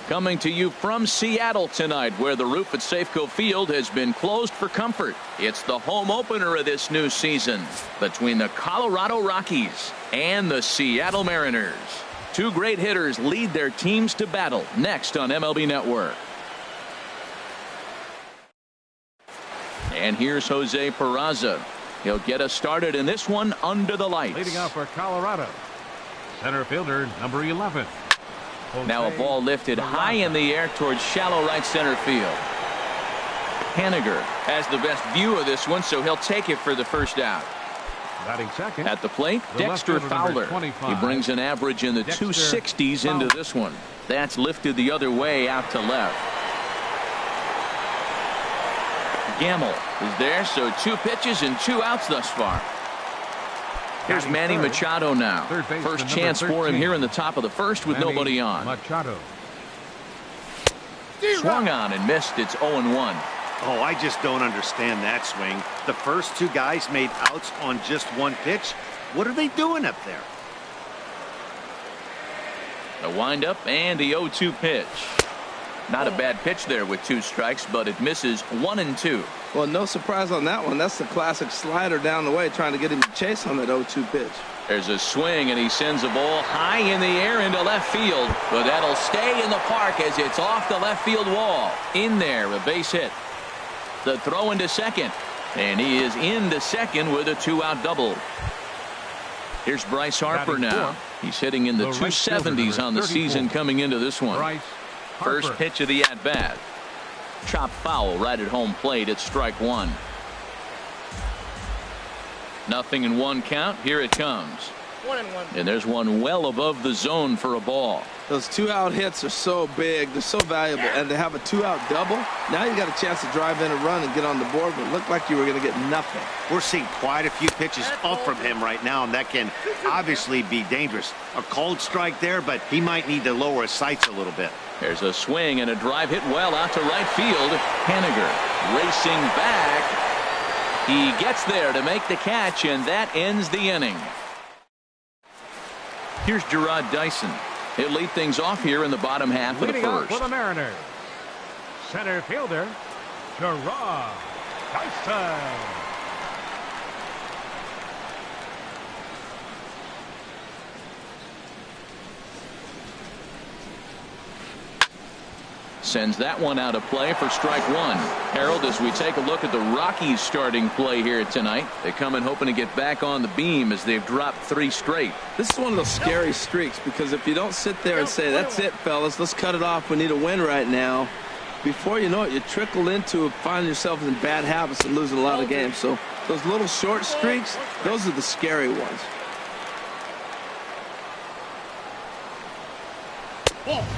Coming to you from Seattle tonight, where the roof at Safeco Field has been closed for comfort. It's the home opener of this new season between the Colorado Rockies and the Seattle Mariners. Two great hitters lead their teams to battle next on MLB Network. And here's Jose Peraza. He'll get us started in this one under the lights. Leading off for Colorado, center fielder number 11. Now a ball lifted high in the air towards shallow right center field. Haniger has the best view of this one, so he'll take it for the first out. Batting second. At the plate, Dexter Fowler. He brings an average in the 260s into this one. That's lifted the other way out to left. Gamble is there, so 2 pitches and 2 outs thus far. Here's Manny Machado now. First chance for him here in the top of the first with nobody on. Machado swung on and missed. It's 0-1. Oh, I just don't understand that swing. The first 2 guys made outs on just 1 pitch. What are they doing up there? The windup and the 0-2 pitch. Not a bad pitch there with 2 strikes, but it misses 1 and 2. Well, no surprise on that one. That's the classic slider down the way, trying to get him to chase on that 0-2 pitch. There's a swing, and he sends a ball high in the air into left field. But that'll stay in the park as it's off the left field wall. In there, a base hit. The throw into second, and he is into second with a 2-out double. Here's Bryce Harper now. He's hitting in the 270s on the season coming into this one. First pitch of the at-bat. Chop foul right at home plate. It's strike 1. 0-1 count. Here it comes. 1-1. And there's one well above the zone for a ball. Those 2-out hits are so big. They're so valuable. And to have a 2-out double, now you got a chance to drive in a run and get on the board, but it looked like you were going to get nothing. We're seeing quite a few pitches up from him right now, and that can obviously be dangerous. A cold strike there, but he might need to lower his sights a little bit. There's a swing and a drive hit well out to right field. Haniger racing back. He gets there to make the catch, and that ends the inning. Here's Gerard Dyson. He'll lead things off here in the bottom half of the first. For the Mariners, center fielder Gerard Dyson. Sends that one out of play for strike 1. Harold, as we take a look at the Rockies starting play here tonight, they come in hoping to get back on the beam as they've dropped 3 straight. This is one of those scary streaks, because if you don't sit there and say, that's it, fellas, let's cut it off, we need a win right now, before you know it, you trickle into finding yourself in bad habits and losing a lot of games. So those little short streaks, those are the scary ones.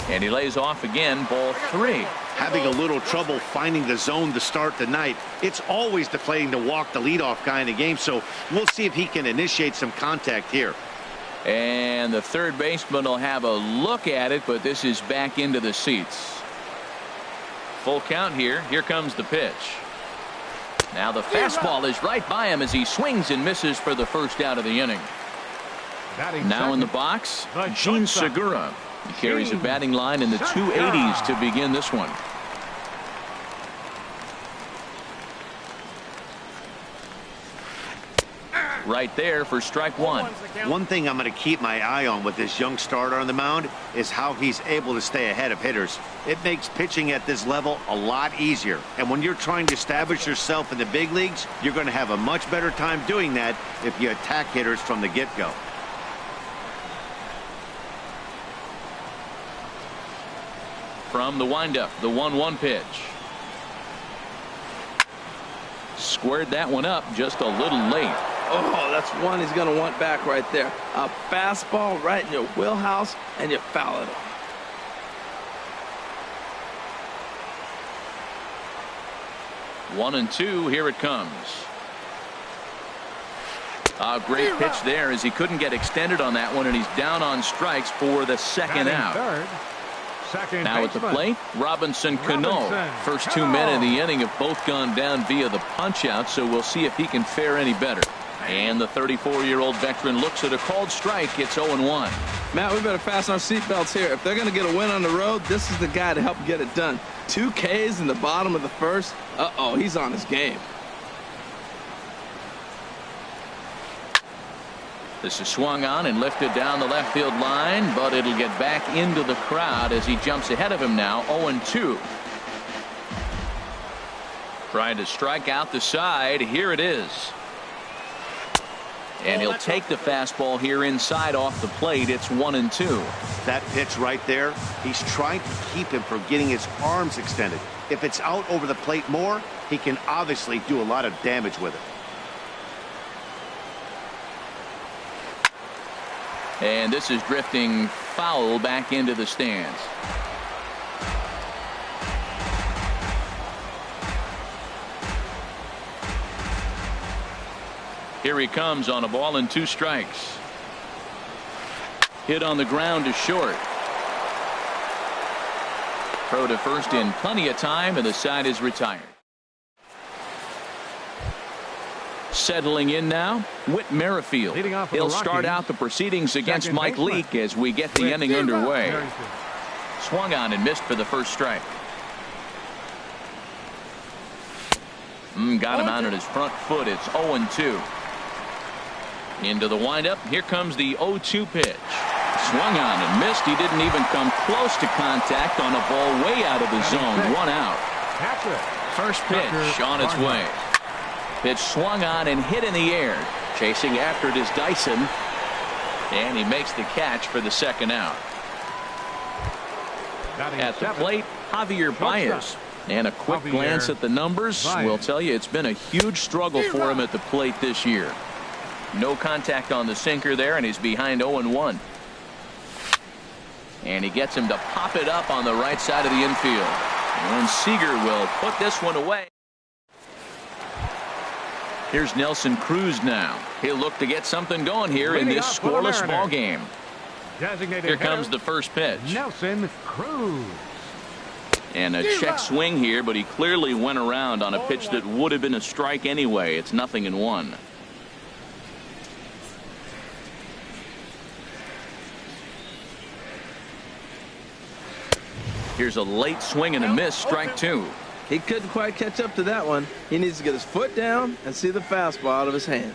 And he lays off again, ball 3. Having a little trouble finding the zone to start the night. It's always deflating to walk the leadoff guy in the game, so we'll see if he can initiate some contact here. And the third baseman will have a look at it, but this is back into the seats. Full count here. Here comes the pitch. Now the fastball is right by him as he swings and misses for the first out of the inning. Now in the box, Gene Segura. He carries a batting line in the 280s to begin this one. Right there for strike 1. One thing I'm going to keep my eye on with this young starter on the mound is how he's able to stay ahead of hitters. It makes pitching at this level a lot easier. And when you're trying to establish yourself in the big leagues, you're going to have a much better time doing that if you attack hitters from the get-go. From the windup, the 1-1 pitch. Squared that one up just a little late. Oh, that's one he's going to want back right there. A fastball right in your wheelhouse, and you foul it off. One and two. Here it comes. A great pitch there as he couldn't get extended on that one, and he's down on strikes for the second out. Now at the plate, Robinson Cano. First 2 men in the inning have both gone down via the punch out, so we'll see if he can fare any better. And the 34-year-old veteran looks at a called strike. It's 0-1. Matt, we better fasten our seatbelts here. If they're going to get a win on the road, this is the guy to help get it done. 2 Ks in the bottom of the first. Uh-oh, he's on his game. This is swung on and lifted down the left field line, but it'll get back into the crowd as he jumps ahead of him now. 0-2. Trying to strike out the side. Here it is. And he'll take the fastball here inside off the plate. It's 1-2. That pitch right there, he's trying to keep him from getting his arms extended. If it's out over the plate more, he can obviously do a lot of damage with it. And this is drifting foul back into the stands. Here he comes on a ball and 2 strikes. Hit on the ground to short. Throw to first in plenty of time, and the side is retired. Settling in now, Whit Merrifield. He'll start out the proceedings against Mike Leake as we get the inning underway. Swung on and missed for the first strike. Got him out on his front foot. It's 0-2. Into the windup. Here comes the 0-2 pitch. Swung on and missed. He didn't even come close to contact on a ball way out of the zone. 1 out. First pitch on its way. Pitch swung on and hit in the air. Chasing after it is Dyson. And he makes the catch for the second out. At the plate, Javier Baez. And a quick glance at the numbers will tell you it's been a huge struggle for him at the plate this year. No contact on the sinker there, and he's behind 0-1. And he gets him to pop it up on the right side of the infield. And Seager will put this one away. Here's Nelson Cruz now. He'll look to get something going here in this scoreless ball game. Here comes the first pitch. Nelson Cruz. And a check swing here, but he clearly went around on a pitch that would have been a strike anyway. It's 0-1. Here's a late swing and a miss, strike 2. He couldn't quite catch up to that one. He needs to get his foot down and see the fastball out of his hand.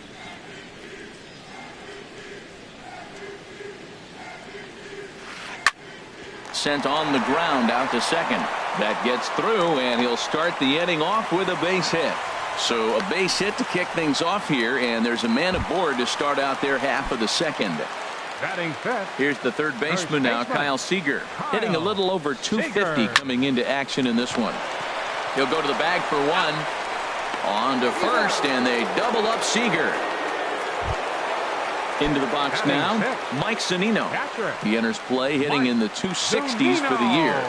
Sent on the ground out to second. That gets through, and he'll start the inning off with a base hit. So a base hit to kick things off here, and there's a man aboard to start out their half of the second. Batting fifth. Here's the third baseman now, Kyle Seager, hitting a little over 250 coming into action in this one. He'll go to the bag for 1. On to first, and they double up Seager. Into the box now, Mike Zunino. He enters play hitting in the 260s for the year.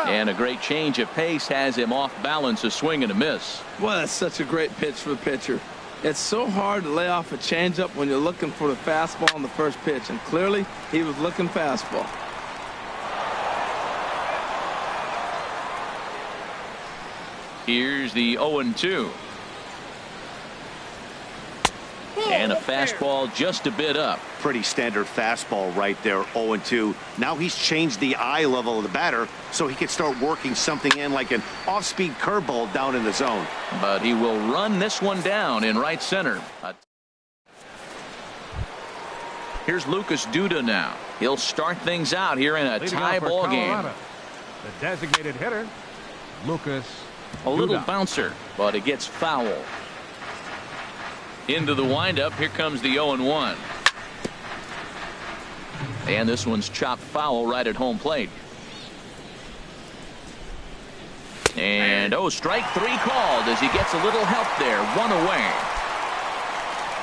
And a great change of pace has him off balance, a swing and a miss. Well, that's such a great pitch for the pitcher. It's so hard to lay off a changeup when you're looking for the fastball on the first pitch, and clearly he was looking fastball. Here's the 0-2. And a fastball just a bit up. Pretty standard fastball right there, 0-2. Now he's changed the eye level of the batter so he can start working something in like an off-speed curveball down in the zone. But he will run this one down in right center. Here's Lucas Duda now. He'll start things out here in a tie ball game. The designated hitter, Lucas A little Duda. bouncer, but it gets foul. Into the windup. Here comes the 0-1. And this one's chopped foul right at home plate. And strike 3 called as he gets a little help there. 1 away.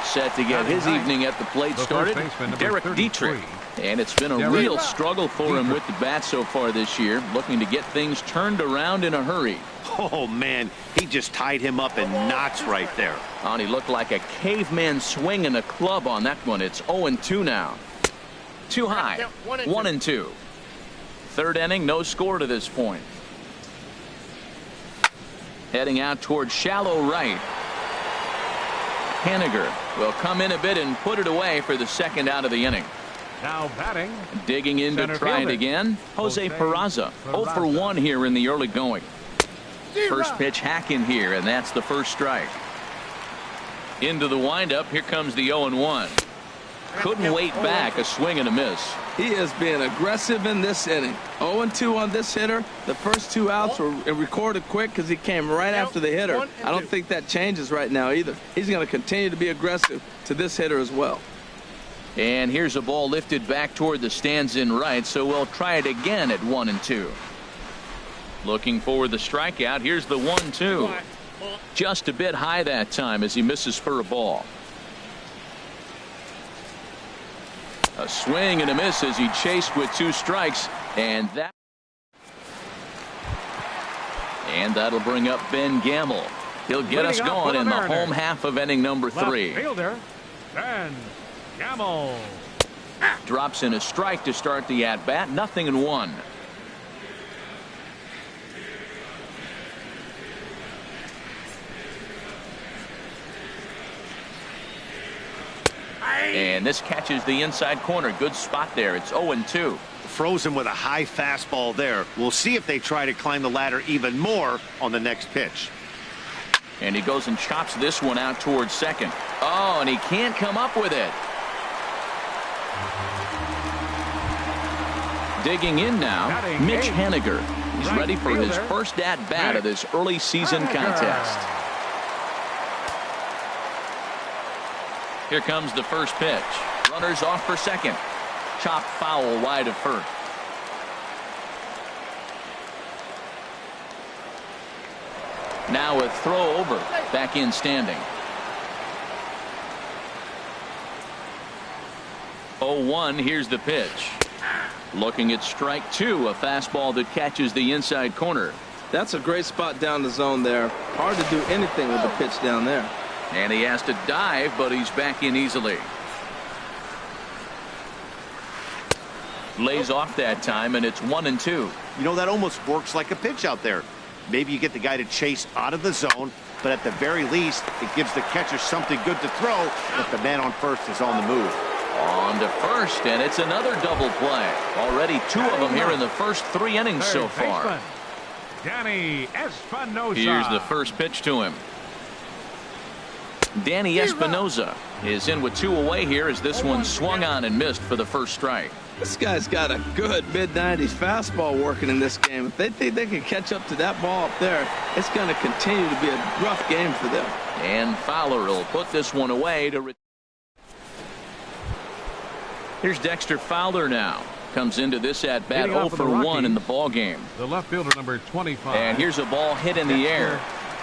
Set to get his evening at the plate started, Derek Dietrich. And it's been a real struggle for him with the bat so far this year, looking to get things turned around in a hurry. Oh, man, he just tied him up in knots right there. And he looked like a caveman swinging a club on that one. It's 0-2 now. Too high. 1-2. Third inning, no score to this point. Heading out towards shallow right. Haniger will come in a bit and put it away for the second out of the inning. Now batting. Digging in to try it again, Jose Peraza. 0 for 1 here in the early going. First pitch hacking here, and that's the first strike. Into the windup, here comes the 0-1. Couldn't wait back, a swing and a miss. He is being aggressive in this inning. 0-2 on this hitter. The first 2 outs were recorded quick because he came right after the hitter. I don't think that changes right now either. He's going to continue to be aggressive to this hitter as well. And here's a ball lifted back toward the stands in right, so we'll try it again at 1-2. Looking for the strikeout. Here's the 1-2. Just a bit high that time as he misses for a ball. A swing and a miss as he chased with 2 strikes, and that'll bring up Ben Gamble. He'll get us going in the home half of inning number 3. Left fielder, Ben Gamble. Drops in a strike to start the at-bat. 0-1. And this catches the inside corner. Good spot there. It's 0-2. Frozen with a high fastball there. We'll see if they try to climb the ladder even more on the next pitch. And he goes and chops this one out towards second. Oh, and he can't come up with it. Digging in now, Mitch Haniger. He's ready for his first at-bat of this early season contest. Here comes the first pitch. Runners off for second. Chop foul wide of first. Now a throw over. Back in standing. 0-1. Here's the pitch. Looking at strike 2. A fastball that catches the inside corner. That's a great spot down the zone there. Hard to do anything with the pitch down there. And he has to dive, but he's back in easily. Lays off that time, and it's 1-2. You know, that almost works like a pitch out there. Maybe you get the guy to chase out of the zone, but at the very least, it gives the catcher something good to throw if the man on first is on the move. On to first, and it's another double play. Already 2 of them here in the first 3 innings so far. Danny Espinosa. Here's the first pitch to him. Danny Espinosa is in with 2 away here as this one swung on and missed for the first strike. This guy's got a good mid-90s fastball working in this game. If they think they can catch up to that ball up there, it's going to continue to be a rough game for them. And Fowler will put this one away to. Here's Dexter Fowler now. Comes into this at bat 0 for 1 in the ball game. The left fielder number 25. And here's a ball hit in the air.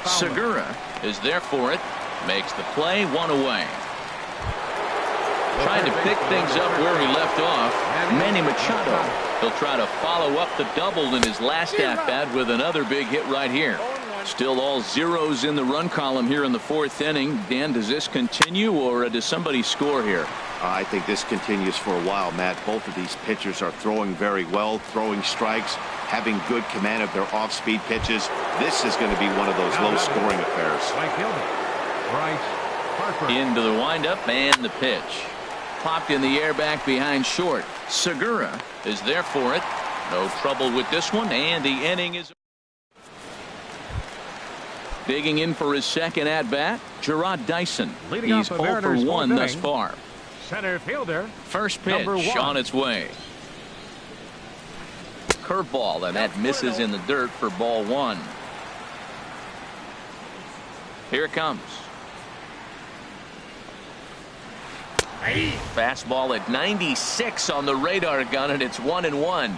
Segura is there for it. Makes the play, 1 away. Trying to pick things up where he left off. Manny Machado. He'll try to follow up the double in his last at-bat with another big hit right here. Still all zeros in the run column here in the 4th inning. Dan, does this continue or does somebody score here? I think this continues for a while, Matt. Both of these pitchers are throwing very well, throwing strikes, having good command of their off-speed pitches. This is going to be one of those low-scoring affairs. Into the windup and the pitch. Popped in the air back behind short. Segura is there for it. No trouble with this one, and the inning is. Digging in for his second at-bat, Gerard Dyson. He's 0 for 1 thus far. Center fielder. First pitch on its way. Curveball, and that misses in the dirt for ball 1. Here it comes. Fastball at 96 on the radar gun, and it's 1-1.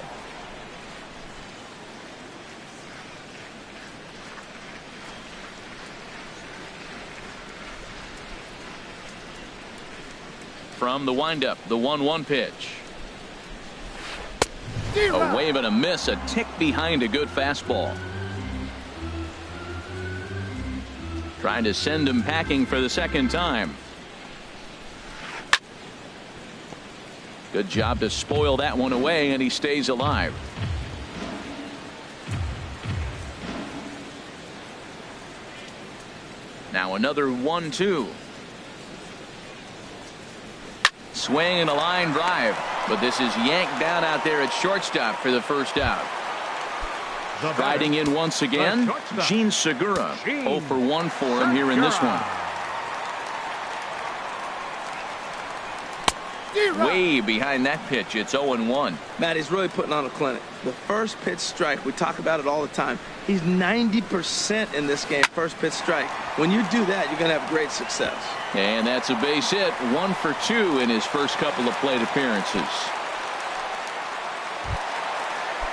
From the windup, the 1-1 pitch. A wave and a miss, a tick behind a good fastball. Trying to send him packing for the second time. Good job to spoil that one away, and he stays alive. another 1-2. Swing and a line drive, but this is yanked down out there at shortstop for the first out. Riding in once again, Gene Segura. 0 for 1 for him here in this one. Way behind that pitch. It's 0-1. Matt, he's really putting on a clinic. The first pitch strike, we talk about it all the time. He's 90% in this game, first pitch strike. When you do that, you're going to have great success. And that's a base hit. 1 for 2 in his first couple of plate appearances.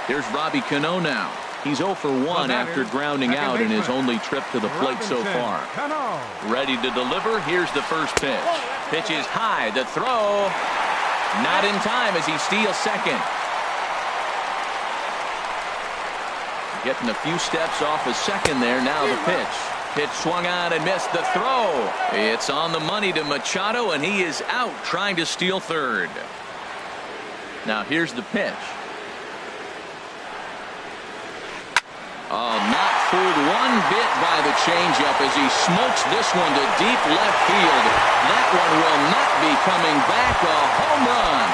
Here's Robbie Cano now. He's 0 for 1 after grounding out in his only trip to the plate so far. Ready to deliver. Here's the first pitch. Pitch is high. The throw. Not in time as he steals second. Getting a few steps off of second there. Now the pitch. Pitch swung on and missed. The throw. It's on the money to Machado, and he is out trying to steal third. Now here's the pitch. Oh, not fooled one bit by the changeup as he smokes this one to deep left field. That one will not be coming back. A home run.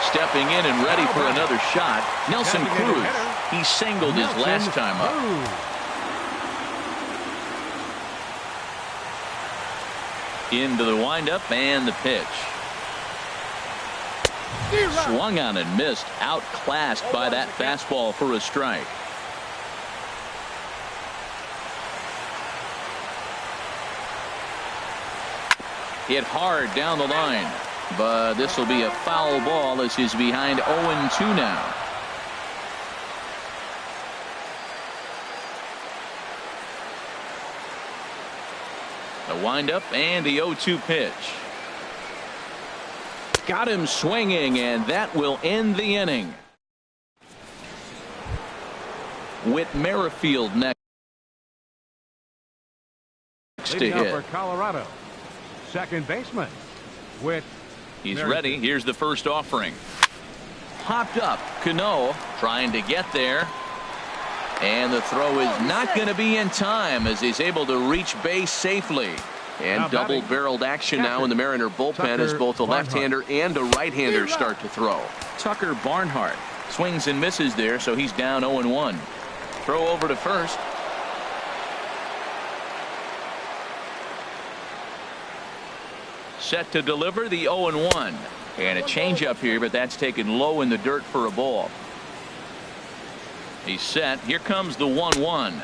Stepping in and ready for another shot, Nelson Cruz. He singled his last time up. Into the windup and the pitch. Swung on and missed. Outclassed by that fastball for a strike. Hit hard down the line, but this will be a foul ball as he's behind 0-2 now. The windup and the 0-2 pitch. Got him swinging, and that will end the inning. Whit Merrifield next to hit. For Colorado, second baseman. He's ready. Here's the first offering. Popped up. Cano trying to get there. And the throw is not going to be in time as he's able to reach base safely. And double-barreled action now in the Mariner bullpen as both a left-hander and a right-hander start to throw. Tucker Barnhart swings and misses there, so he's down 0-1. Throw over to first. Set to deliver the 0-1. And a changeup here, but that's taken low in the dirt for a ball. He's set. Here comes the 1-1.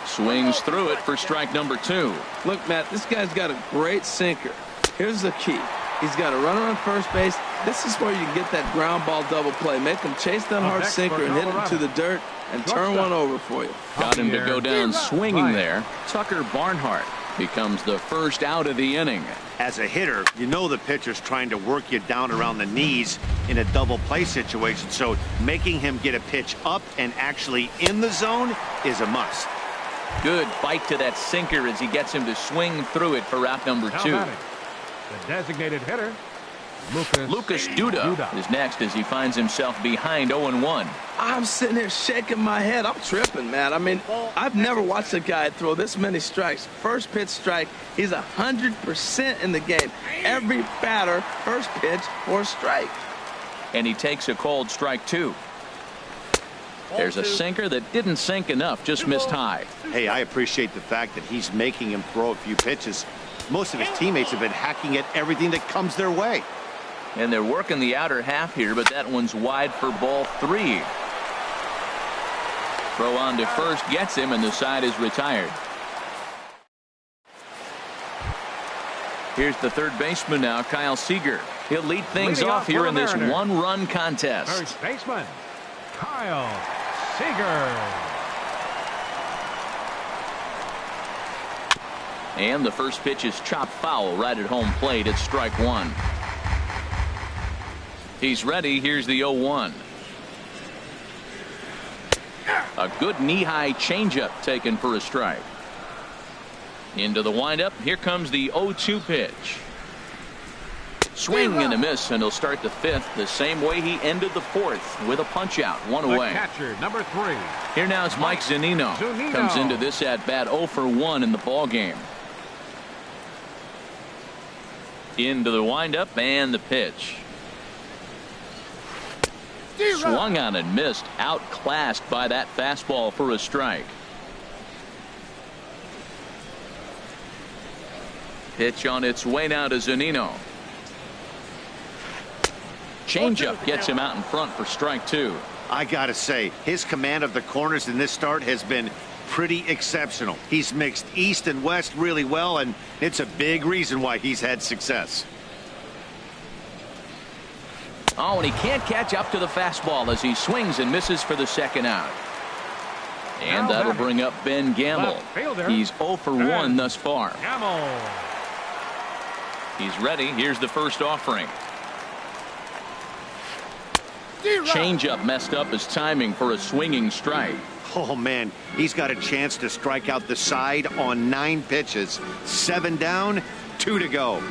Swings through it for strike number 2. Look, Matt, this guy's got a great sinker. Here's the key. He's got a runner on first base. This is where you can get that ground ball double play. Make him chase that hard sinker and hit it to the dirt and turn one over for you. Got him to go down swinging there. Tucker Barnhart becomes the first out of the inning. As a hitter, you know the pitcher's trying to work you down around the knees in a double play situation, so making him get a pitch up and actually in the zone is a must. Good bite to that sinker as he gets him to swing through it for out number 2. The designated hitter, Lucas Duda is next as he finds himself behind 0-1. I'm sitting here shaking my head. I'm tripping, man. I mean, I've never watched a guy throw this many strikes. First pitch strike, he's 100% in the game. Every batter, first pitch or strike. And he takes a called strike 2. There's a sinker that didn't sink enough, just missed high. Hey, I appreciate the fact that he's making him throw a few pitches. Most of his teammates have been hacking at everything that comes their way. And they're working the outer half here, but that one's wide for ball 3. Throw on to first gets him, and the side is retired. Here's the third baseman now, Kyle Seager. He'll lead things off here in this one-run contest. First baseman, Kyle Seager. And the first pitch is chopped foul right at home plate. It's strike 1. He's ready. Here's the 0-1. A good knee-high changeup taken for a strike. Into the windup. Here comes the 0-2 pitch. Swing and a miss, and he'll start the fifth the same way he ended the fourth, with a punch out, one The away. catcher, number 3. Here now is Mike Zunino. Comes into this at bat 0 for 1 in the ball game. Into the windup and the pitch. Swung on and missed, outclassed by that fastball for a strike. Pitch on its way now to Zunino. Changeup gets him out in front for strike 2. I gotta say, his command of the corners in this start has been pretty exceptional. He's mixed east and west really well, and it's a big reason why he's had success. Oh, and he can't catch up to the fastball as he swings and misses for the second out. And that'll bring up Ben Gamble. He's 0 for 1 thus far. He's ready. Here's the first offering. Changeup messed up his timing for a swinging strike. Oh, man, he's got a chance to strike out the side on 9 pitches. 7 down, 2 to go.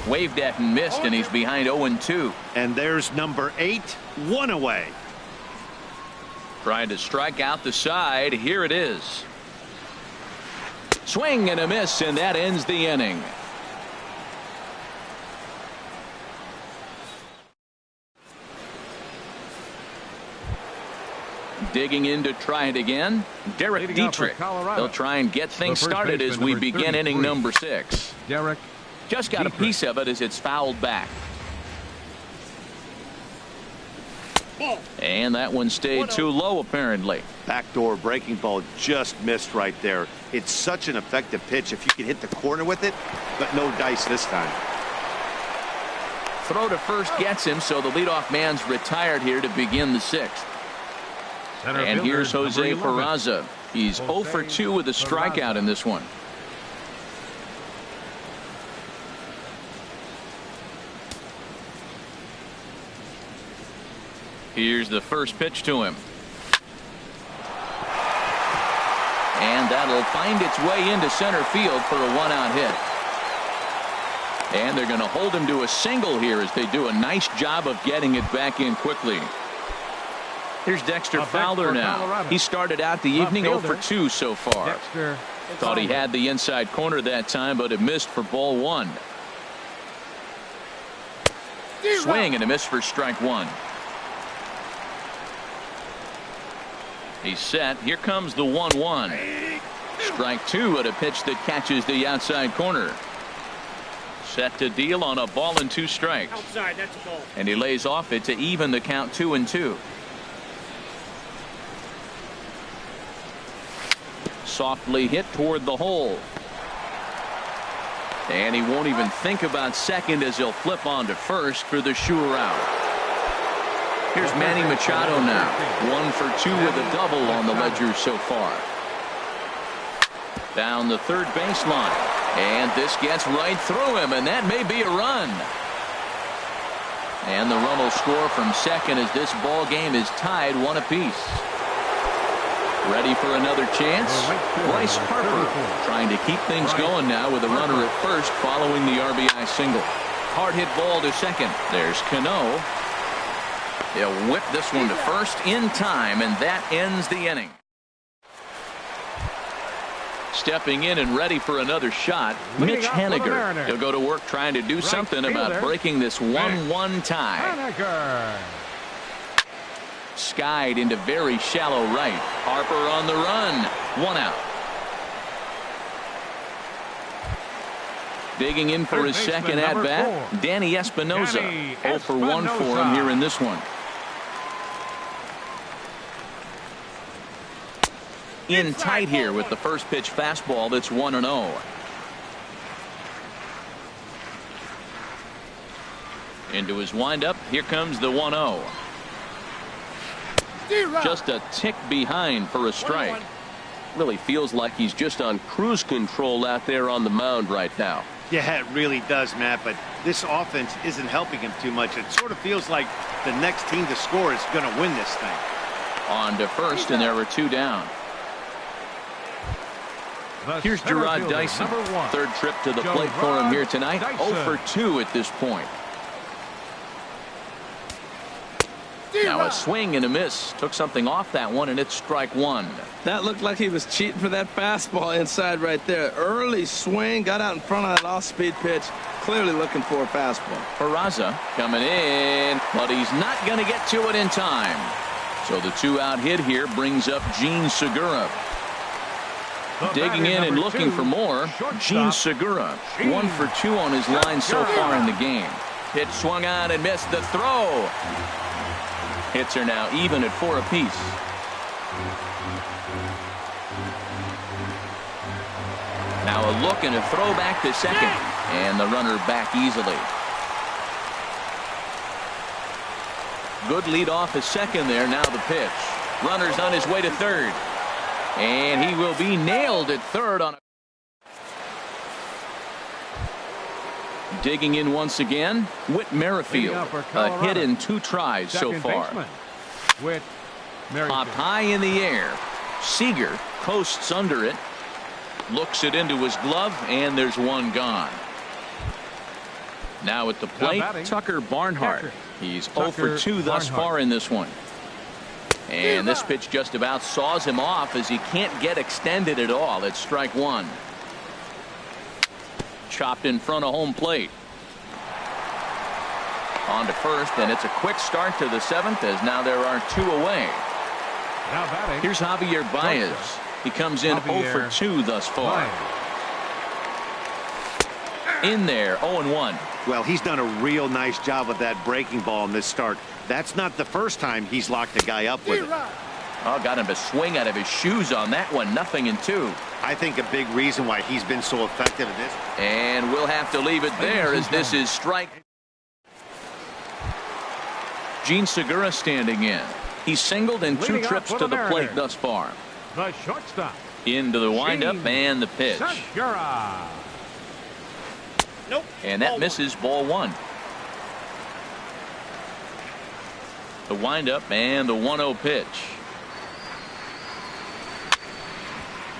Waved at and missed, and he's behind 0-2. And there's number 8, 1 away. Trying to strike out the side. Here it is. Swing and a miss, and that ends the inning. Digging in to try it again, Derek Dietrich. They'll try and get things started as we begin inning number 6. Derek just got a piece of it as it's fouled back. And that one stayed too low, apparently. Backdoor breaking ball just missed right there. It's such an effective pitch if you can hit the corner with it, but no dice this time. Throw to first gets him, so the leadoff man's retired here to begin the 6th. And here's Jose Peraza. He's 0 for 2 with a strikeout in this one. Here's the first pitch to him. And that'll find its way into center field for a 1-out hit. And they're going to hold him to a single here as they do a nice job of getting it back in quickly. Here's Dexter Fowler now. He started out the evening 0 for 2 so far. Thought he had the inside corner that time, but it missed for ball 1. Swing and a miss for strike 1. He's set. Here comes the 1-1. Strike 2 at a pitch that catches the outside corner. Set to deal on a ball and 2 strikes. Outside, that's a ball. And he lays off it to even the count 2-2. Softly hit toward the hole. And he won't even think about second as he'll flip on to first for the sure out. Here's Manny Machado now. 1 for 2 with a double on the ledger so far. Down the third baseline. And this gets right through him, and that may be a run. And the run will score from second as this ball game is tied 1 apiece. Ready for another chance? Bryce Harper trying to keep things going now with a runner at first following the RBI single. Hard hit ball to second. There's Cano. They'll whip this one to first in time, and that ends the inning. Stepping in and ready for another shot, Mitch Haniger. He'll go to work trying to do something about breaking this 1-1 tie. Skied into very shallow right. Harper on the run. 1 out. Digging in for his second at bat, Danny Espinosa. 0 for 1 for him here in this one. In tight here with the first pitch fastball that's 1-0. Into his windup. Here comes the 1-0. Just a tick behind for a strike. Really feels like he's just on cruise control out there on the mound right now. Yeah, it really does, Matt, but this offense isn't helping him too much. It sort of feels like the next team to score is going to win this thing. On to first, and there were 2 down. Here's Gerard Dyson. Third trip to the plate for him here tonight. 0 for 2 at this point. Now a swing and a miss. Took something off that one, and it's strike one. That looked like he was cheating for that fastball inside right there. Early swing, got out in front of that off-speed pitch. Clearly looking for a fastball. Peraza coming in, but he's not going to get to it in time. So the 2-out hit here brings up Gene Segura. Digging in and looking for more, Gene Segura. 1 for 2 on his line so far in the game. Pitch swung on and missed. The throw. Hits are now even at 4 apiece. Now a look and a throw back to second. And the runner back easily. Good lead off at second there. Now the pitch. Runner's on his way to third. And he will be nailed at third on a... Digging in once again, Whit Merrifield. A hit in 2 tries so far. Popped high in the air. Seager coasts under it. Looks it into his glove, and there's one gone. Now at the plate, Tucker Barnhart. He's 0 for 2 thus far in this one. And this pitch just about saws him off as he can't get extended at all. It's strike one. Chopped in front of home plate. On to first, and it's a quick start to the 7th as now there are 2 away. Here's Javier Baez. He comes in 0 for 2 thus far. In there, 0-1. Well, he's done a real nice job with that breaking ball in this start. That's not the first time he's locked a guy up with it. Oh, got him a swing out of his shoes on that one. 0-2. I think a big reason why he's been so effective at this. And we'll have to leave it there as this is strike. Gene Segura standing in. He's singled in 2 trips to the plate thus far. The shortstop. Into the windup and the pitch. Segura. Nope. And that misses, ball 1. The windup and the 1-0 pitch.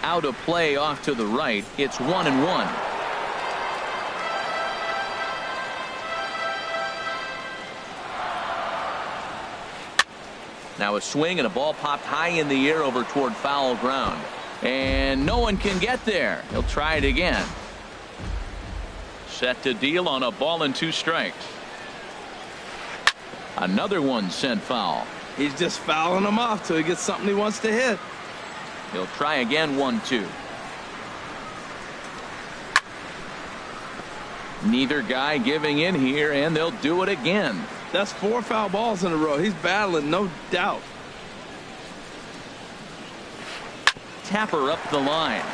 Out of play off to the right. It's 1-1. Now a swing and a ball popped high in the air over toward foul ground. And no one can get there. He'll try it again. Set to deal on a ball and 2 strikes. Another one sent foul. He's just fouling him off till he gets something he wants to hit. He'll try again. 1-2. Neither guy giving in here, and they'll do it again. That's 4 foul balls in a row. He's battling, no doubt. Tapper up the line.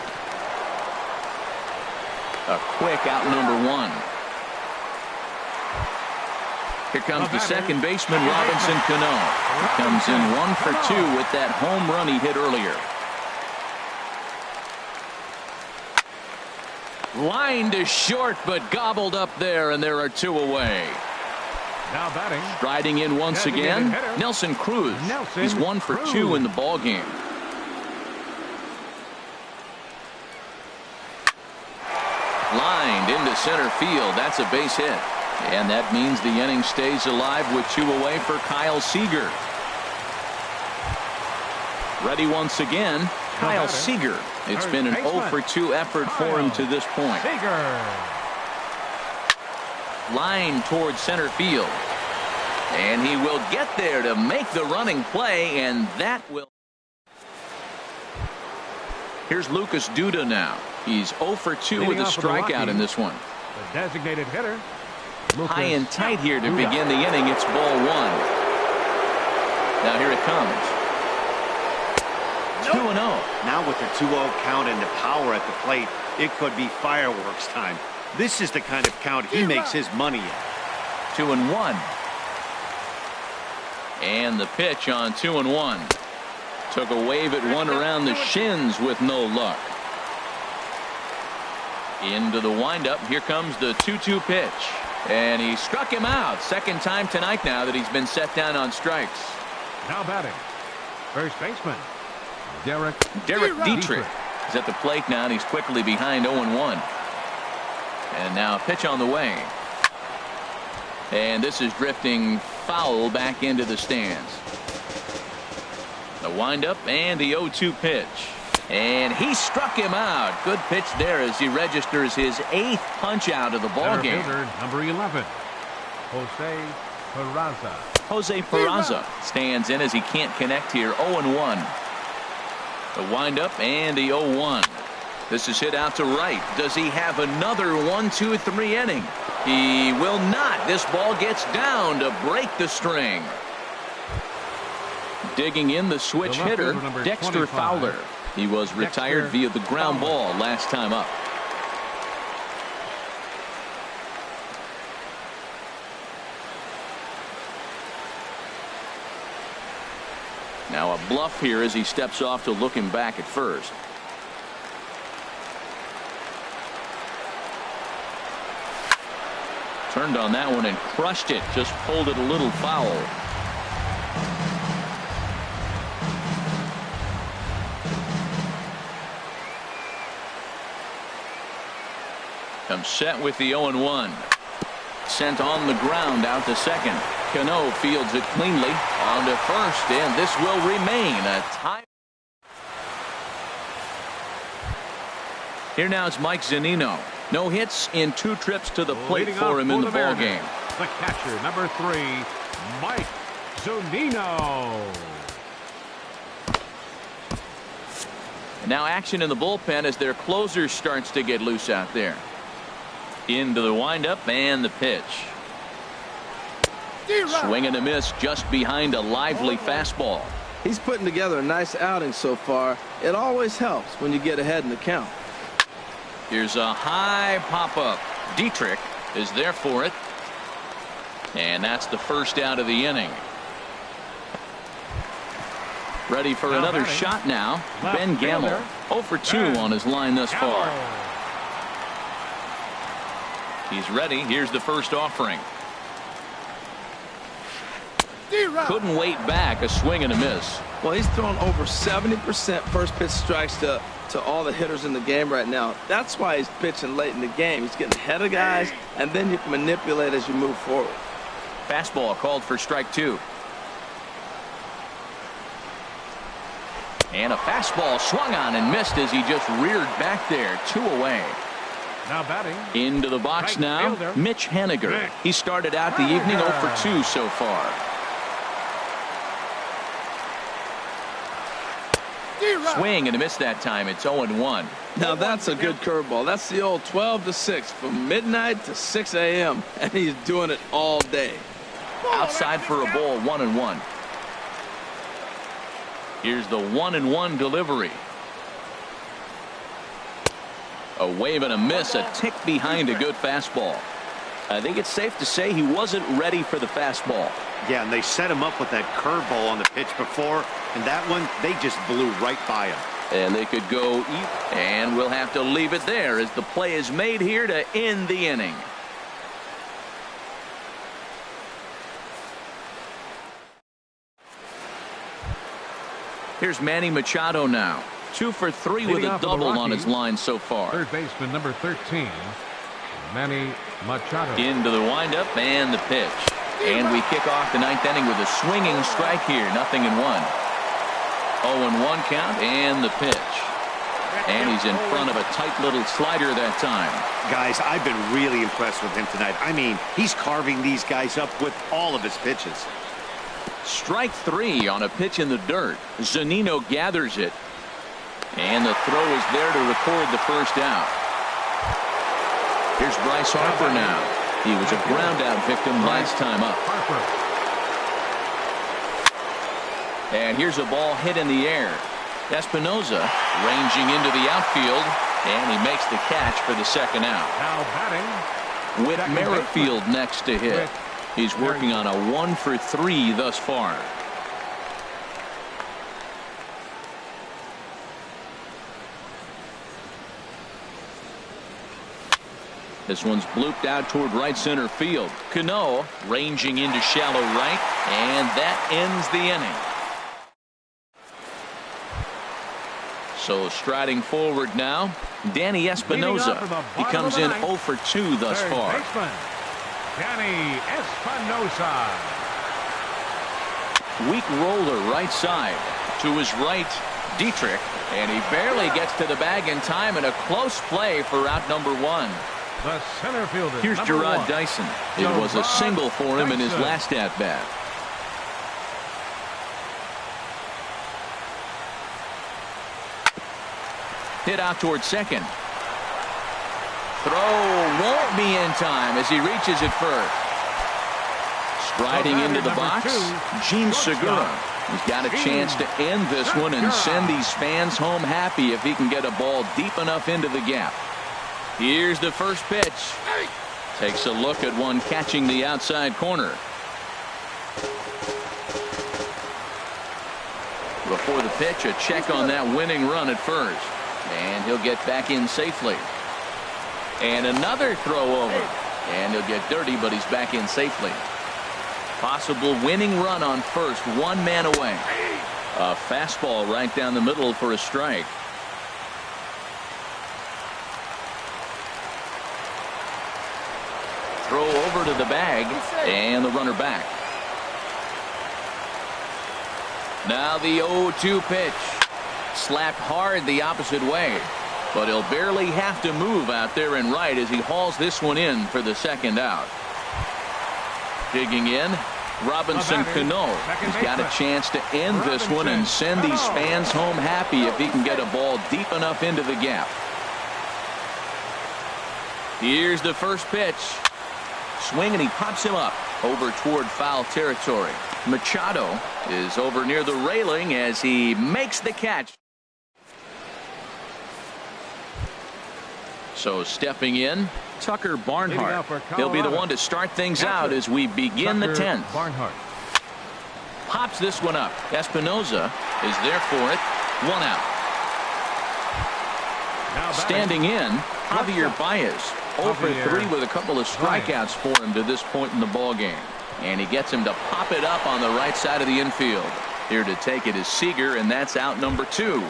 A quick out number 1. Here comes the second baseman, Robinson Cano. Comes in 1 for 2 with that home run he hit earlier. Lined to short, but gobbled up there, and there are 2 away. Now batting. Striding in once again, Nelson Cruz. He's 1 for 2 in the ball game. Lined into center field. That's a base hit. And that means the inning stays alive with 2 away for Kyle Seager. Ready once again, Kyle Seager. It's been an 0 for 2 effort for him to this point. Line towards center field. And he will get there to make the running play, and that will. Here's Lucas Duda now. He's 0 for 2 with a strikeout in this one. The designated hitter. High and tight here to begin the inning. It's ball 1. Now here it comes. 2-0. Now with the 2-0 count and the power at the plate, it could be fireworks time. This is the kind of count he makes his money in. 2-1. And the pitch on 2-1. Took a wave at one around the shins with no luck. Into the windup. Here comes the 2-2 pitch. And he struck him out. Second time tonight now that he's been set down on strikes. Now batting. First baseman. Derek Dietrich. He's at the plate now, and he's quickly behind 0-1. And now a pitch on the way. And this is drifting foul back into the stands. The windup and the 0-2 pitch. And he struck him out. Good pitch there as he registers his 8th punch out of the ball game. Fielder, number 11, Jose Peraza. Jose Peraza stands in as he can't connect here. 0-1. The windup and the 0-1. This is hit out to right. Does he have another 1-2-3 inning? He will not. This ball gets down to break the string. Digging in the switch hitter, Dexter 25. Fowler. He was retired via the ground ball last time up. Now a bluff here as he steps off to look him back at first. Turned on that one and crushed it. Just pulled it a little foul. Comes set with the 0-1. Sent on the ground out to second. Cano fields it cleanly on to first, and this will remain a tie. Here now is Mike Zunino. No hits in 2 trips to the plate for him in the ball game. The catcher, number 3, Mike Zunino. And now action in the bullpen as their closer starts to get loose out there. Into the windup and the pitch. Swing and a miss just behind a lively fastball. He's putting together a nice outing so far. It always helps when you get ahead in the count. Here's a high pop-up. Dietrich is there for it. And that's the first out of the inning. Ready for another shot now. Ben Gamel. 0 for 2 on his line thus far. He's ready. Here's the first offering. Couldn't wait back. A swing and a miss. Well, he's thrown over 70% first pitch strikes to all the hitters in the game right now. That's why he's pitching late in the game. He's getting ahead of guys, and then you can manipulate as you move forward. Fastball called for strike 2. And a fastball swung on and missed as he just reared back there. 2 away. Now batting. Into the box now, Mitch Haniger. He started out the evening 0 for 2 so far. Swing and a miss that time. It's 0-1. Now that's a good curveball. That's the old 12 to 6 from midnight to 6 a.m. and he's doing it all day. Outside for a ball. 1-1. Here's the 1-1 delivery. A wave and a miss, a tick behind a good fastball. I think it's safe to say he wasn't ready for the fastball. Yeah, and they set him up with that curveball on the pitch before, and that one, they just blew right by him. And they could go, and we'll have to leave it there as the play is made here to end the inning. Here's Manny Machado now. 2 for 3 with a double on his line so far. Third baseman number 13, Manny Machado. Into the windup and the pitch. And we kick off the 9th inning with a swinging strike here. 0-1. 0-1 count and the pitch. And he's in front of a tight little slider that time. Guys, I've been really impressed with him tonight. I mean, he's carving these guys up with all of his pitches. Strike 3 on a pitch in the dirt. Zunino gathers it. And the throw is there to record the first out. Here's Bryce Harper now. He was a ground out victim last time up. And here's a ball hit in the air. Espinoza ranging into the outfield, and he makes the catch for the second out. Now batting, Whit Merrifield next to hit. He's working on a 1 for 3 thus far. This one's blooped out toward right center field. Cano ranging into shallow right, and that ends the inning. So striding forward now, Danny Espinosa. He comes in 0 for 2 thus far. Baseman, Danny Espinosa. Weak roller right side. To his right, Dietrich. And he barely gets to the bag in time, and a close play for out number 1. The center fielder. Here's Gerard 1. Dyson. It was a single for him in his last at-bat. Hit out towards second. Throw won't be in time as he reaches it first. Striding into the box, Gene Segura. He's got a chance to end this one and send these fans home happy if he can get a ball deep enough into the gap. Here's the first pitch. Takes a look at one catching the outside corner. Before the pitch, a check on that winning run at first. And he'll get back in safely. And another throw over. And he'll get dirty, but he's back in safely. Possible winning run on first, 1 man away. A fastball right down the middle for a strike. Throw over to the bag, and the runner back. Now the 0-2 pitch. Slapped hard the opposite way, but he'll barely have to move out there and right as he hauls this one in for the second out. Digging in, Robinson Cano. He's got a chance to end this one and send these fans home happy if he can get a ball deep enough into the gap. Here's the first pitch. Swing, and he pops him up over toward foul territory. Machado is over near the railing as he makes the catch. So stepping in, Tucker Barnhart. He'll be the one to start things out as we begin the 10th. Barnhart Pops this one up. Espinosa is there for it. 1 out. Standing in, Javier Baez. 0 for 3 with a couple of strikeouts for him to this point in the ballgame. And he gets him to pop it up on the right side of the infield. Here to take it is Seager, and that's out number 2.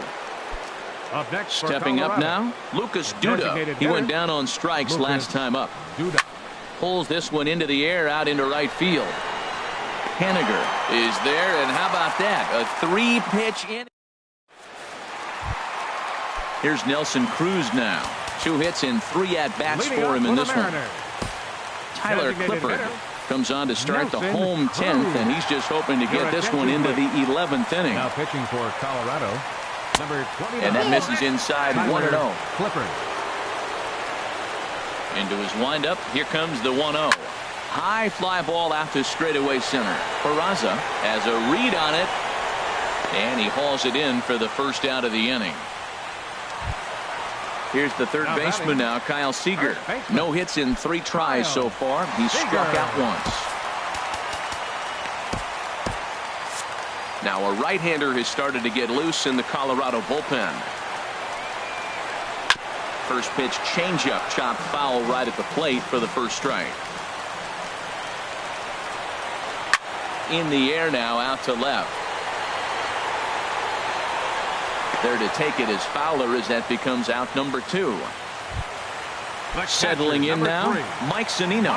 Up next for Stepping up Colorado. now, Lucas Duda. He went down on strikes last time up. Duda. Pulls this one into the air out into right field. Haniger is there, and how about that? A 3-pitch inning. Here's Nelson Cruz now. 2 hits and 3 at-bats for him in this one. Tyler Clippard comes on to start the home 10th, and he's just hoping to get this one into the 11th inning. Now pitching for Colorado, number 29. And that misses inside 1-0. Clippard. Into his windup, here comes the 1-0. High fly ball out to straightaway center. Peraza has a read on it, and he hauls it in for the first out of the inning. Here's the third baseman now, Kyle Seager. No hits in 3 tries so far. He's struck out once. Now a right-hander has started to get loose in the Colorado bullpen. First pitch changeup chopped foul right at the plate for the first strike. In the air now, out to left. There to take it is Fowler as that becomes out number 2. Settling in now, Mike Zunino.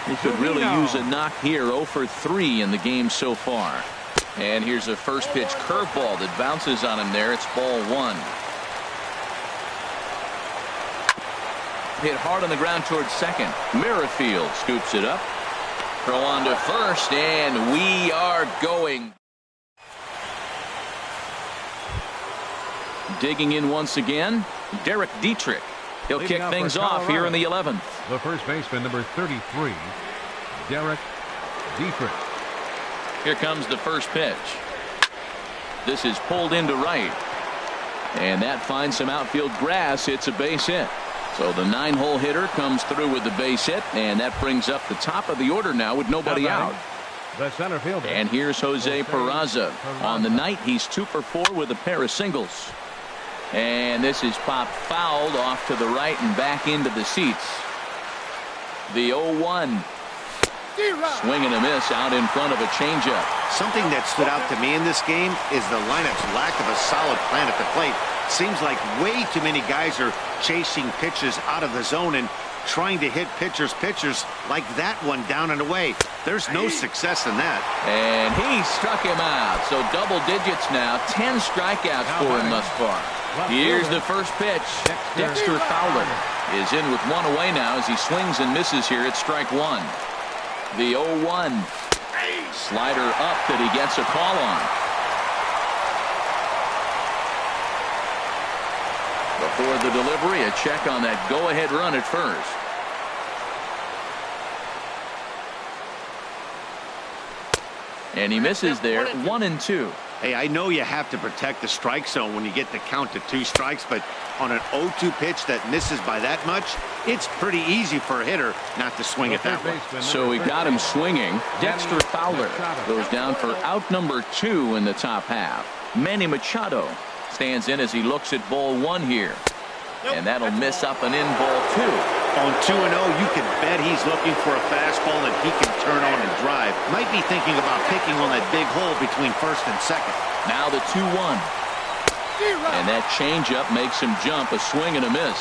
He could really use a knock here. 0 for 3 in the game so far. And here's a first pitch curveball that bounces on him there. It's ball 1. Hit hard on the ground towards second. Merrifield scoops it up. Throw on to first, and we are going. Digging in once again, Derek Dietrich. He'll kick things off here in the 11th. The first baseman, number 33, Derek Dietrich. Here comes the first pitch. This is pulled into right. And that finds some outfield grass. It's a base hit. So the 9-hole hitter comes through with the base hit, and that brings up the top of the order now with nobody out. The center fielder. And here's Jose Peraza. On the night, he's 2 for 4 with a pair of singles. And this is popped fouled off to the right and back into the seats. The 0-1. Swing and a miss out in front of a changeup. Something that stood out to me in this game is the lineup's lack of a solid plan at the plate. Seems like way too many guys are chasing pitches out of the zone and trying to hit pitchers like that one down and away. There's no success in that. And he struck him out. So double digits now. 10 strikeouts for him thus far. Here's the first pitch. Dexter Fowler is in with one away now as he swings and misses here at strike one. The 0-1. Slider up that he gets a call on. Before the delivery, a check on that go-ahead run at first. And he misses there, 1-2. Hey, I know you have to protect the strike zone when you get the count to 2 strikes, but on an 0-2 pitch that misses by that much, it's pretty easy for a hitter not to swing at that one. So he got him swinging. Dexter Fowler goes down for out number 2 in the top half. Manny Machado stands in as he looks at ball 1 here. And that'll miss up and in ball 2. On 2-0, you can bet he's looking for a fastball that he can turn on and drive. Might be thinking about picking on that big hole between first and second. Now the 2-1. And that changeup makes him jump, a swing and a miss.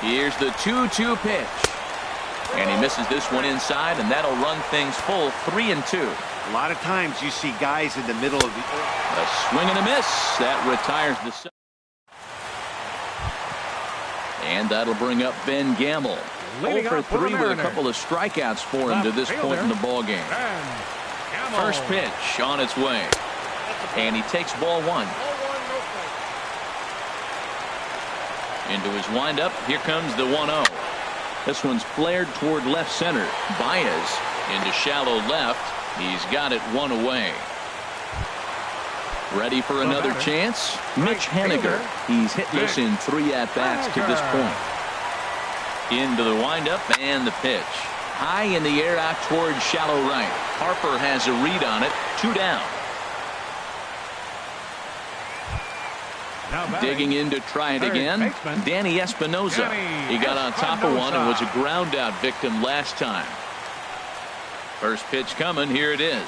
Here's the 2-2 pitch. And he misses this one inside, and that'll run things full, 3-2. A lot of times you see guys in the middle of the... A swing and a miss. That retires the... And that'll bring up Ben Gamble. 0 for 3 with a couple of strikeouts for him to this point in the ballgame. First pitch on its way. And he takes ball 1. Into his windup. Here comes the 1-0. This one's flared toward left center. Baez into shallow left. He's got it 1 away. Ready for another chance? Mitch Haniger. He's hitless in 3 at-bats to this point. Into the windup and the pitch. High in the air out toward shallow right. Harper has a read on it. 2 down. Digging in to try it again. Danny Espinosa. He got on top of one and was a ground out victim last time. First pitch coming. Here it is.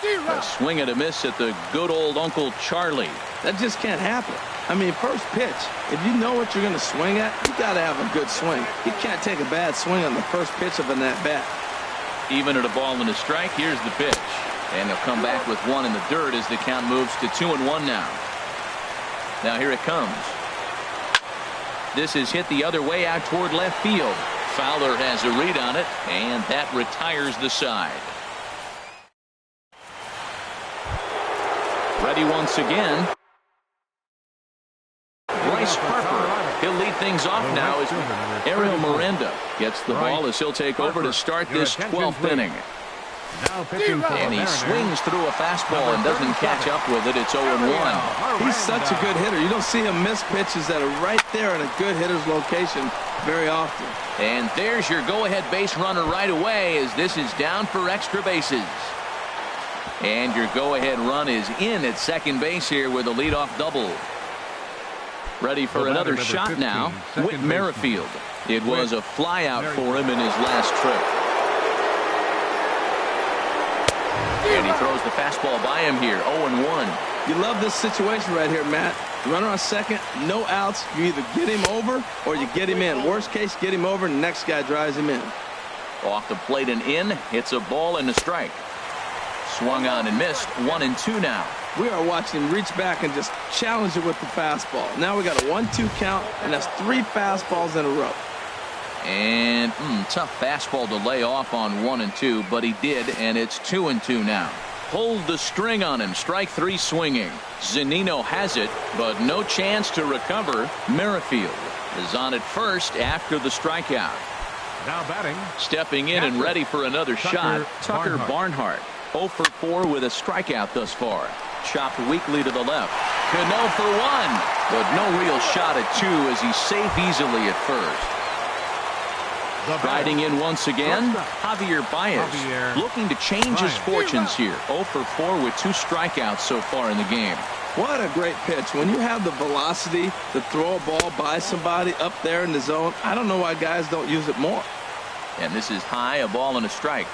A swing and a miss at the good old Uncle Charlie. That just can't happen. I mean, first pitch, if you know what you're going to swing at, you got to have a good swing. You can't take a bad swing on the first pitch of an at-bat. Even at a ball and a strike, here's the pitch. And he'll come back with 1 in the dirt as the count moves to 2-1 now. Now here it comes. This is hit the other way out toward left field. Fowler has a read on it, and that retires the side. Ready once again. Bryce Harper. He'll lead things off now as Ariel Miranda gets the ball as he'll take over to start this 12th inning. And he swings through a fastball and doesn't catch up with it. It's 0-1. He's such a good hitter. You don't see him miss pitches that are right there in a good hitter's location very often. And there's your go-ahead base runner right away as this is down for extra bases. And your go-ahead run is in at second base here with a leadoff double. Ready for another shot now. Whit Merrifield. It was a flyout for him in his last trip. And he throws the fastball by him here. 0-1. You love this situation right here, Matt. Runner on second, no outs. You either get him over or you get him in. Worst case, get him over and the next guy drives him in. Off the plate and in. Hits a ball and a strike. Swung on and missed. 1-2 now. We are watching him reach back and just challenge it with the fastball. Now we got a 1-2 count, and that's 3 fastballs in a row. And tough fastball to lay off on 1-2, but he did, and it's 2-2 now. Pulled the string on him. Strike 3 swinging. Zunino has it, but no chance to recover. Merrifield is on at first after the strikeout. Now batting. Stepping in and ready for another shot. Tucker Barnhart. 0 for 4 with a strikeout thus far. Chopped weakly to the left. Cano for 1, but no real shot at 2 as he's safe easily at first. Riding in once again, Javier Baez, looking to change his fortunes here. 0 for 4 with 2 strikeouts so far in the game. What a great pitch. When you have the velocity to throw a ball by somebody up there in the zone, I don't know why guys don't use it more. And this is high, a ball and a strike.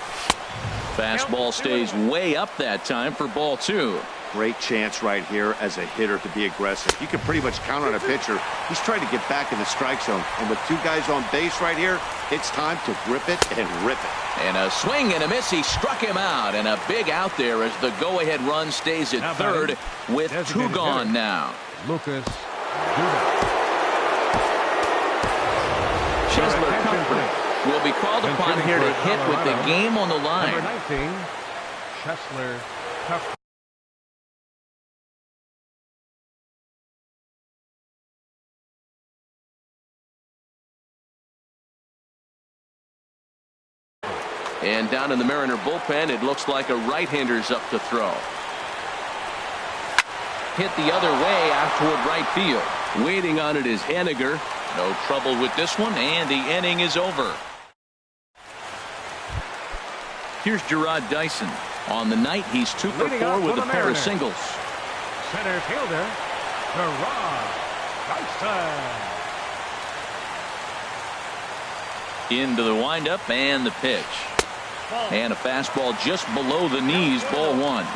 Fastball stays way up that time for ball 2. great chance right here as a hitter to be aggressive. You can pretty much count on a pitcher. He's trying to get back in the strike zone. And with two guys on base right here, it's time to grip it and rip it. And a swing and a miss. He struck him out. And a big out there as the go-ahead run stays at third with two gone now. Lucas. Chesler Comfort will be called upon here to hit with the game on the line. Number 19, Chesler Comfort. And down in the Mariner bullpen, it looks like a right-hander's up to throw. Hit the other way out toward right field. Waiting on it is Henniger. No trouble with this one, and the inning is over. Here's Gerard Dyson. On the night, he's 2 for 4 with a pair of singles. Center fielder, Gerard Dyson. Into the windup and the pitch. And a fastball just below the knees, ball 1.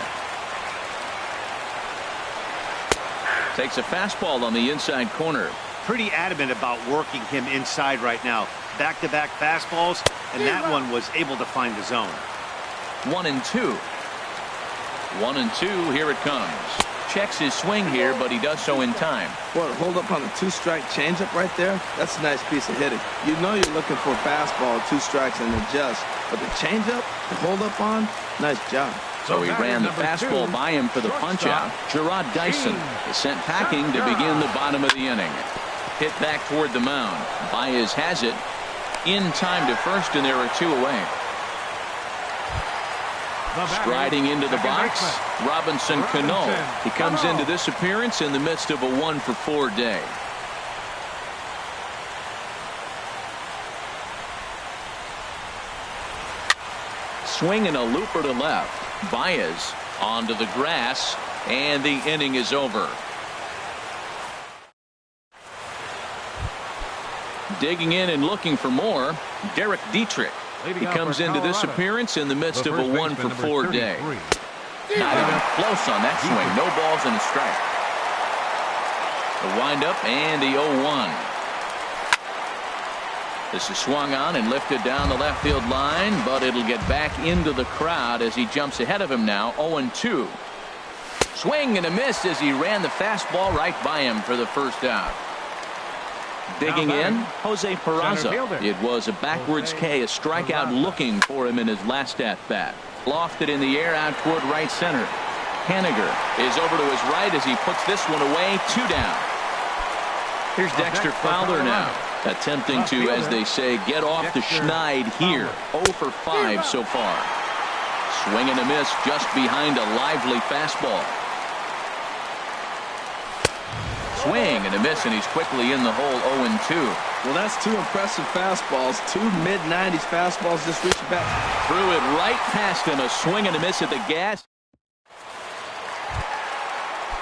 Takes a fastball on the inside corner. Pretty adamant about working him inside right now. Back-to-back fastballs, and that one was able to find the zone. 1-2. 1-2. Here it comes. Checks his swing here, but he does so in time. Boy, hold up on a 2-strike changeup right there. That's a nice piece of hitting. You know you're looking for a fastball, 2 strikes, and adjust. But the changeup, the hold up on, nice job. So he ran the fastball by him for the punch out. Gerard Dyson is sent packing to begin the bottom of the inning. Hit back toward the mound. Baez has it in time to first, and there are 2 away. Striding into the box, Robinson Cano. He comes into this appearance in the midst of a 1 for 4 day. Swing and a looper to left. Baez onto the grass, and the inning is over. Digging in and looking for more, Derek Dietrich. He comes into this appearance in the midst of a 1 for 4 day. Not even close on that swing. No balls and a strike. The windup and the 0-1. This is swung on and lifted down the left field line, but it'll get back into the crowd as he jumps ahead of him now. 0-2. Swing and a miss as he ran the fastball right by him for the first out. Digging in, Jose Peraza. It was a backwards K, a strikeout looking for him in his last at-bat. Lofted in the air out toward right center. Henniger is over to his right as he puts this one away. 2 down. Here's Dexter Fowler now, attempting to, as they say, get off the schneid here. 0 for 5 so far. Swing and a miss just behind a lively fastball. Swing and a miss, and he's quickly in the hole. 0-2. Well, that's 2 impressive fastballs. 2 mid-90s fastballs just reaching back. Threw it right past him. A swing and a miss at the gas.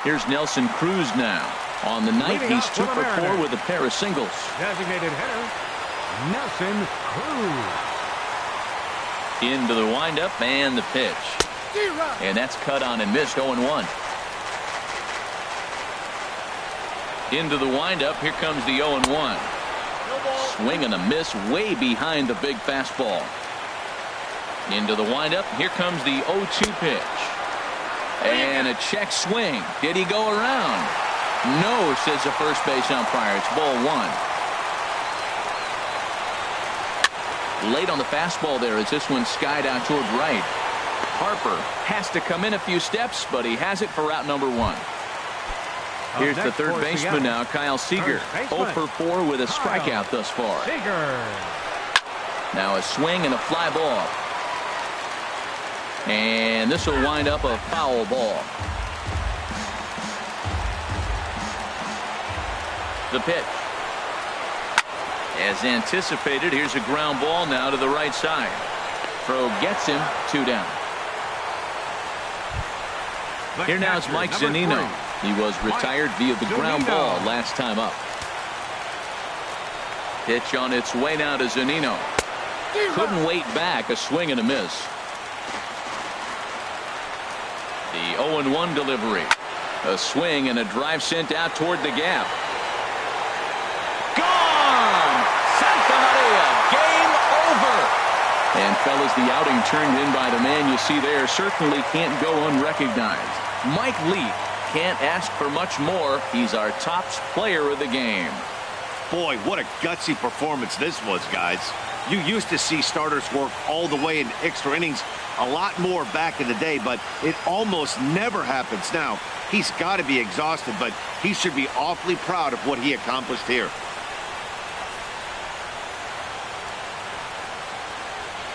Here's Nelson Cruz now. On the night, he's 2 for 4 with a pair of singles. Designated hitter, Nelson Cruz. Into the windup and the pitch. And that's cut on and missed. 0-1. Into the windup. Here comes the 0-1. Swing and a miss way behind the big fastball. Into the windup. Here comes the 0-2 pitch. And a check swing. Did he go around? No, says the first base umpire. It's ball 1. Late on the fastball there as this one skied out toward right. Harper has to come in a few steps, but he has it for route number 1. Here's the third baseman now, Kyle Seager. 0 for 4 with a strikeout thus far. Now a swing and a fly ball. And this will wind up a foul ball. The pitch. As anticipated, here's a ground ball now to the right side. Throw gets him. 2 down. Here now is Mike Zunino. He was retired via the ground ball last time up. Pitch on its way now to Zunino. Couldn't wait back. A swing and a miss. The 0-1 delivery. A swing and a drive sent out toward the gap. Gone! Santa Maria! Game over! And fellas, the outing turned in by the man you see there certainly can't go unrecognized. Mike Leake can't ask for much more. He's our top player of the game. Boy, what a gutsy performance this was, guys. You used to see starters work all the way in extra innings a lot more back in the day, but it almost never happens now. He's got to be exhausted, but he should be awfully proud of what he accomplished here.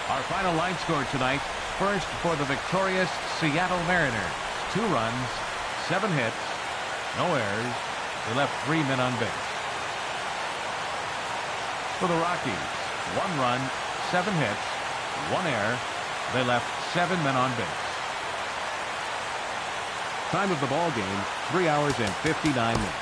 Our final line score tonight. First for the victorious Seattle Mariners. 2 runs, 7 hits, no errors. They left 3 men on base. For the Rockies, 1 run, 7 hits, 1 error. They left 7 men on base. Time of the ball game, 3 hours and 59 minutes.